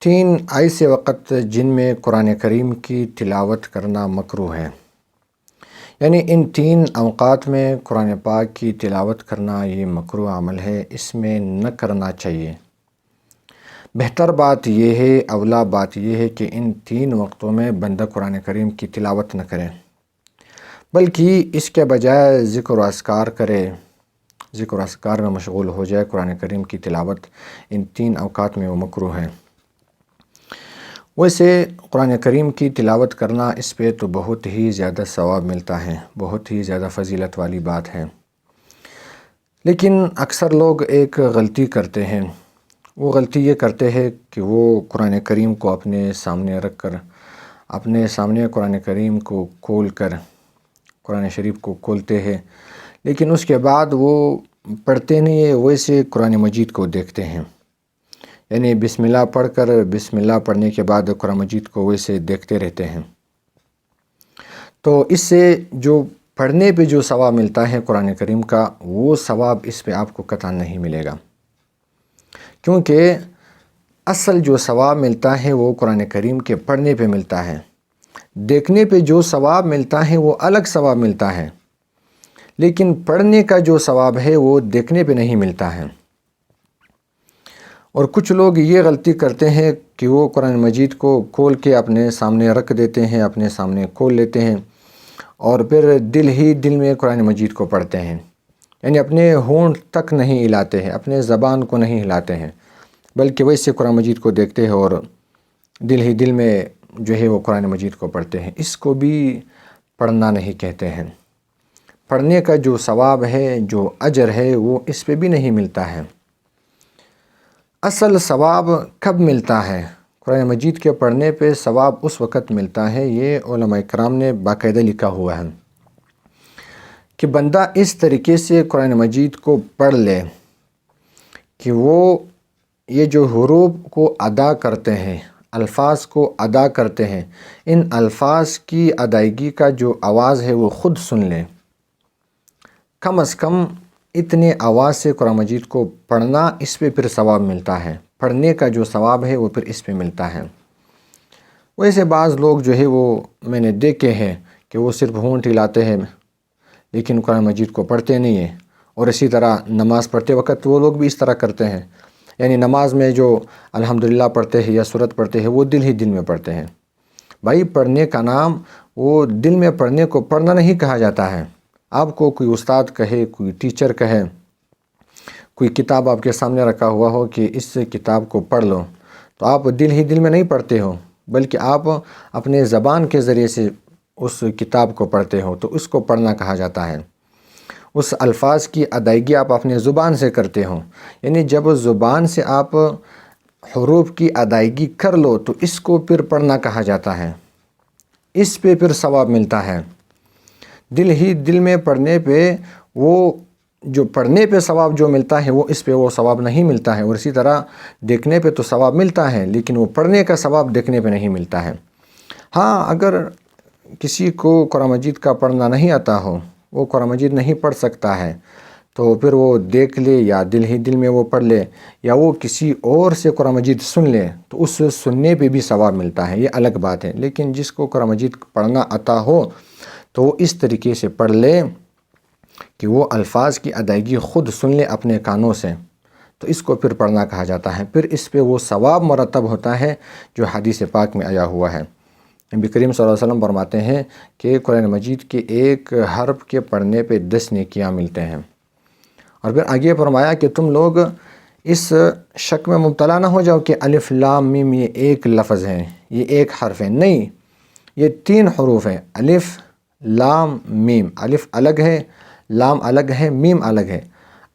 تین ایسے وقت جن میں قرآن کریم کی تلاوت کرنا مکروہ ہے، یعنی ان تین اوقات میں قرآن پاک کی تلاوت کرنا یہ مکروہ عمل ہے، اس میں نہ کرنا چاہیے۔ بہتر بات یہ ہے، اولا بات یہ ہے کہ ان تین وقتوں میں بندہ قرآن کریم کی تلاوت نہ کرے، بلکہ اس کے بجائے ذکر و اذکار کرے، ذکر و اذکار میں مشغول ہو جائے۔ قرآن کریم کی تلاوت ان تین اوقات میں وہ مکروہ ہے۔ ویسے قرآن کریم کی تلاوت کرنا اس پہ تو بہت ہی زیادہ ثواب ملتا ہے، بہت ہی زیادہ فضیلت والی بات ہے، لیکن اکثر لوگ ایک غلطی کرتے ہیں۔ وہ غلطی یہ کرتے ہیں کہ وہ قرآن کریم کو اپنے سامنے رکھ کر، اپنے سامنے قرآن کریم کو کھول کر قرآن شریف کو کھولتے ہیں، لیکن اس کے بعد وہ پڑھتے نہیں ہیں، ویسے قرآن مجید کو دیکھتے ہیں، یعنی بسم اللہ پڑھ کر بسم اللہ پڑھنے کے بعد قرآن مجید کو ویسے دیکھتے رہتے ہیں۔ تو اس سے جو پڑھنے پہ جو ثواب ملتا ہے قرآن کریم کا، وہ ثواب اس پہ آپ کو قطعاً نہیں ملے گا، کیونکہ اصل جو ثواب ملتا ہے وہ قرآن کریم کے پڑھنے پہ ملتا ہے۔ دیکھنے پہ جو ثواب ملتا ہے وہ الگ ثواب ملتا ہے، لیکن پڑھنے کا جو ثواب ہے وہ دیکھنے پہ نہیں ملتا ہے۔ اور کچھ لوگ یہ غلطی کرتے ہیں کہ وہ قرآن مجید کو کھول کے اپنے سامنے رکھ دیتے ہیں، اپنے سامنے کھول لیتے ہیں، اور پھر دل ہی دل میں قرآن مجید کو پڑھتے ہیں، یعنی اپنے ہونٹ تک نہیں ہلاتے ہیں، اپنے زبان کو نہیں ہلاتے ہیں، بلکہ ویسے قرآن مجید کو دیکھتے ہیں اور دل ہی دل میں جو ہے وہ قرآن مجید کو پڑھتے ہیں۔ اس کو بھی پڑھنا نہیں کہتے ہیں۔ پڑھنے کا جو ثواب ہے، جو اجر ہے، وہ اس پہ بھی نہیں ملتا ہے۔ اصل ثواب کب ملتا ہے؟ قرآن مجید کے پڑھنے پہ ثواب اس وقت ملتا ہے، یہ علماء کرام نے باقاعدہ لکھا ہوا ہے کہ بندہ اس طریقے سے قرآن مجید کو پڑھ لے کہ وہ یہ جو حروف کو ادا کرتے ہیں، الفاظ کو ادا کرتے ہیں، ان الفاظ کی ادائیگی کا جو آواز ہے وہ خود سن لے۔ کم از کم اتنے آواز سے قرآن مجید کو پڑھنا، اس پہ پھر ثواب ملتا ہے۔ پڑھنے کا جو ثواب ہے وہ پھر اس پہ ملتا ہے۔ ویسے بعض لوگ جو ہے وہ میں نے دیکھے ہیں کہ وہ صرف ہونٹ ہلاتے ہیں لیکن قرآن مجید کو پڑھتے نہیں ہیں، اور اسی طرح نماز پڑھتے وقت وہ لوگ بھی اس طرح کرتے ہیں، یعنی نماز میں جو الحمدللہ پڑھتے ہیں یا سورت پڑھتے ہیں وہ دل ہی دل میں پڑھتے ہیں۔ بھائی پڑھنے کا نام وہ دل میں پڑھنے کو پڑھنا نہیں کہا جاتا ہے۔ آپ کو کوئی استاد کہے، کوئی ٹیچر کہے، کوئی کتاب آپ کے سامنے رکھا ہوا ہو کہ اس کتاب کو پڑھ لو، تو آپ دل ہی دل میں نہیں پڑھتے ہو، بلکہ آپ اپنے زبان کے ذریعے سے اس کتاب کو پڑھتے ہو، تو اس کو پڑھنا کہا جاتا ہے۔ اس الفاظ کی ادائیگی آپ اپنے زبان سے کرتے ہو، یعنی جب زبان سے آپ حروف کی ادائیگی کر لو تو اس کو پھر پڑھنا کہا جاتا ہے، اس پہ پھر ثواب ملتا ہے۔ دل ہی دل میں پڑھنے پہ وہ جو پڑھنے پہ ثواب جو ملتا ہے وہ اس پہ وہ ثواب نہیں ملتا ہے، اور اسی طرح دیکھنے پہ تو ثواب ملتا ہے لیکن وہ پڑھنے کا ثواب دیکھنے پہ نہیں ملتا ہے۔ ہاں، اگر کسی کو قرآن مجید کا پڑھنا نہیں آتا ہو، وہ قرآن مجید نہیں پڑھ سکتا ہے، تو پھر وہ دیکھ لے یا دل ہی دل میں وہ پڑھ لے، یا وہ کسی اور سے قرآن مجید سن لے، تو اس سننے پہ بھی ثواب ملتا ہے، یہ الگ بات ہے۔ لیکن جس کو قرآن مجید پڑھنا آتا ہو تو وہ اس طریقے سے پڑھ لے کہ وہ الفاظ کی ادائیگی خود سن لے اپنے کانوں سے، تو اس کو پھر پڑھنا کہا جاتا ہے۔ پھر اس پہ وہ ثواب مرتب ہوتا ہے جو حدیث پاک میں آیا ہوا ہے۔ نبی کریم صلی اللہ علیہ وسلم فرماتے ہیں کہ قرآن مجید کے ایک حرف کے پڑھنے پہ 10 نیکیاں ملتے ہیں، اور پھر آگے فرمایا کہ تم لوگ اس شک میں مبتلا نہ ہو جاؤ کہ الف لام میم یہ ایک لفظ ہے، یہ ایک حرف ہے، نہیں، یہ 3 حروف ہیں، الف لام میم۔ الف الگ ہے، لام الگ ہے، میم الگ ہے۔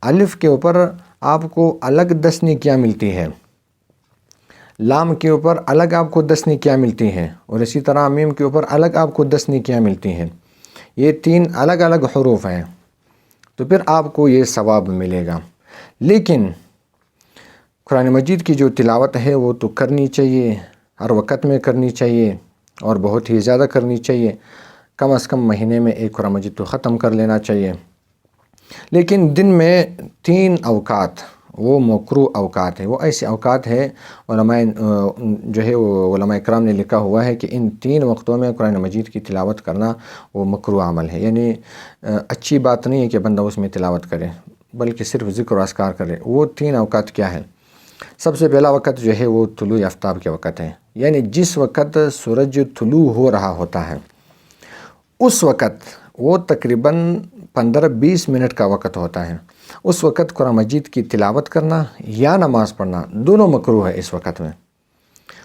الف کے اوپر آپ کو الگ 10 نیکیاں ملتی ہے، لام کے اوپر الگ آپ کو 10 نیکیاں ملتی ہیں، اور اسی طرح میم کے اوپر الگ آپ کو 10 نیکیاں ملتی ہیں۔ یہ 3 الگ الگ حروف ہیں، تو پھر آپ کو یہ ثواب ملے گا۔ لیکن قرآن مجید کی جو تلاوت ہے وہ تو کرنی چاہیے، ہر وقت میں کرنی چاہیے، اور بہت ہی زیادہ کرنی چاہیے۔ کم از کم مہینے میں ایک قرآن مجید تو ختم کر لینا چاہیے۔ لیکن دن میں 3 اوقات، وہ مکروہ اوقات ہے، وہ ایسے اوقات ہے علماء جو ہے وہ علماء کرام نے لکھا ہوا ہے کہ ان 3 وقتوں میں قرآن مجید کی تلاوت کرنا وہ مکروہ عمل ہے، یعنی اچھی بات نہیں ہے کہ بندہ اس میں تلاوت کرے بلکہ صرف ذکر و اذکار کرے۔ وہ 3 اوقات کیا ہیں؟ سب سے پہلا وقت جو ہے وہ طلوع آفتاب کے وقت ہے، یعنی جس وقت سورج طلوع ہو رہا ہوتا ہے اس وقت، وہ تقریباً 15-20 منٹ کا وقت ہوتا ہے، اس وقت قرآن مجید کی تلاوت کرنا یا نماز پڑھنا دونوں مکروہ ہے اس وقت میں۔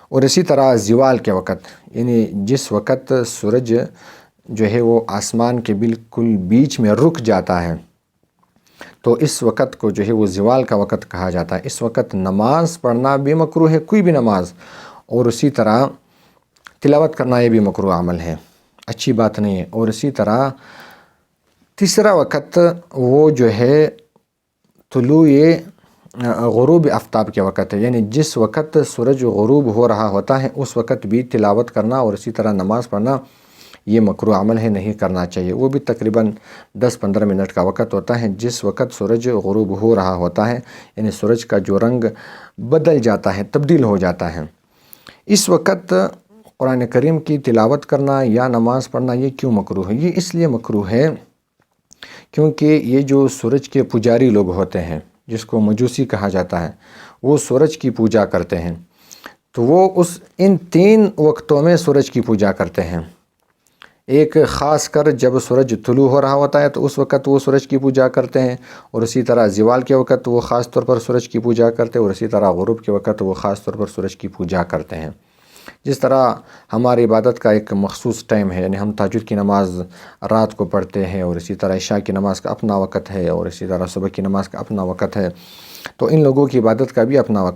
اور اسی طرح زوال کے وقت، یعنی جس وقت سورج جو ہے وہ آسمان کے بالکل بیچ میں رک جاتا ہے تو اس وقت کو جو ہے وہ زوال کا وقت کہا جاتا ہے۔ اس وقت نماز پڑھنا بھی مکروہ ہے، کوئی بھی نماز، اور اسی طرح تلاوت کرنا یہ بھی مکروہ عمل ہے، اچھی بات نہیں ہے۔ اور اسی طرح تیسرا وقت وہ جو ہے طلوع غروب آفتاب کے وقت ہے، یعنی جس وقت سورج غروب ہو رہا ہوتا ہے اس وقت بھی تلاوت کرنا اور اسی طرح نماز پڑھنا یہ مکروہ عمل ہے، نہیں کرنا چاہیے۔ وہ بھی تقریباً 10-15 منٹ کا وقت ہوتا ہے، جس وقت سورج غروب ہو رہا ہوتا ہے، یعنی سورج کا جو رنگ بدل جاتا ہے، تبدیل ہو جاتا ہے، اس وقت قرآن کریم کی تلاوت کرنا یا نماز پڑھنا یہ کیوں مکروہ ہے؟ یہ اس لیے مکروہ ہے کیونکہ یہ جو سورج کے پجاری لوگ ہوتے ہیں جس کو مجوسی کہا جاتا ہے، وہ سورج کی پوجا کرتے ہیں، تو وہ ان 3 وقتوں میں سورج کی پوجا کرتے ہیں۔ ایک خاص کر جب سورج طلوع ہو رہا ہوتا ہے تو اس وقت وہ سورج کی پوجا کرتے ہیں، اور اسی طرح زوال کے وقت وہ خاص طور پر سورج کی پوجا کرتے ہیں، اور اسی طرح غروب کے وقت وہ خاص طور پر سورج کی پوجا کرتے ہیں۔ جس طرح ہماری عبادت کا ایک مخصوص ٹائم ہے، یعنی ہم تہجد کی نماز رات کو پڑھتے ہیں، اور اسی طرح عشاء کی نماز کا اپنا وقت ہے، اور اسی طرح صبح کی نماز کا اپنا وقت ہے، تو ان لوگوں کی عبادت کا بھی اپنا وقت ہے۔